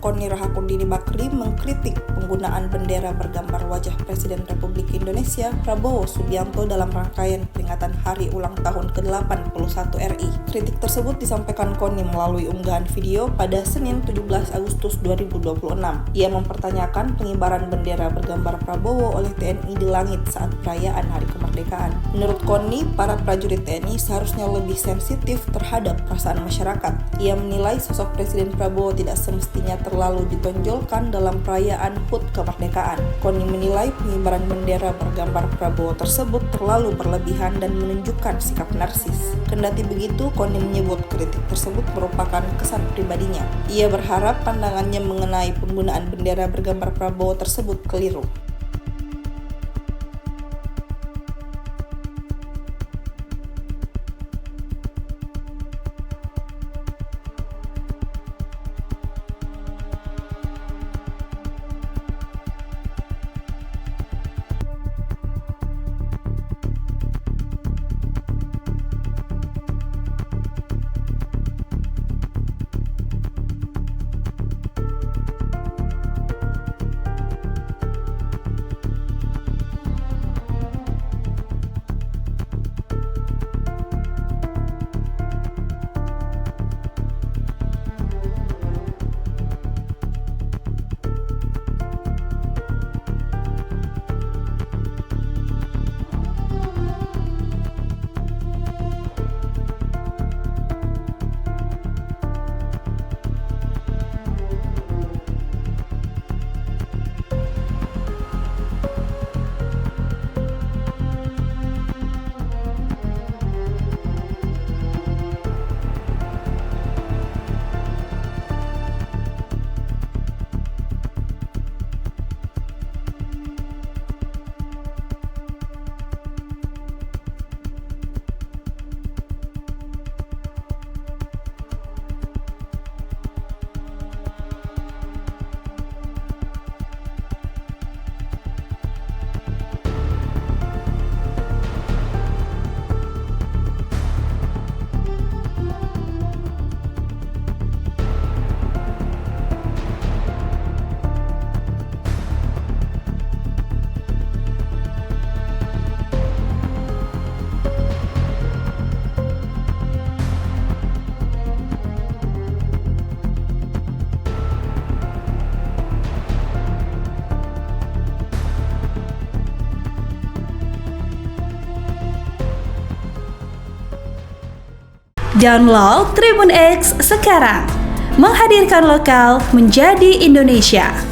Koni Rahakundini Bakri mengkritik penggunaan bendera bergambar wajah Presiden Republik Indonesia Prabowo Subianto dalam rangkaian peringatan Hari Ulang Tahun ke-81 RI. Kritik tersebut disampaikan Koni melalui unggahan video pada Senin 17 Agustus 2026. Ia mempertanyakan pengibaran bendera bergambar Prabowo oleh TNI di langit saat perayaan Hari Kemerdekaan. Menurut Koni, para prajurit TNI seharusnya lebih sensitif terhadap perasaan masyarakat. Ia menilai sosok Presiden Prabowo tidak semestinya terlalu ditonjolkan dalam perayaan HUT kemerdekaan. Koni menilai pengibaran bendera bergambar Prabowo tersebut terlalu berlebihan dan menunjukkan sikap narsis. Kendati begitu, Koni menyebut kritik tersebut merupakan kesan pribadinya. Ia berharap pandangannya mengenai penggunaan bendera bergambar Prabowo tersebut keliru. Download Tribun X sekarang, menghadirkan lokal menjadi Indonesia.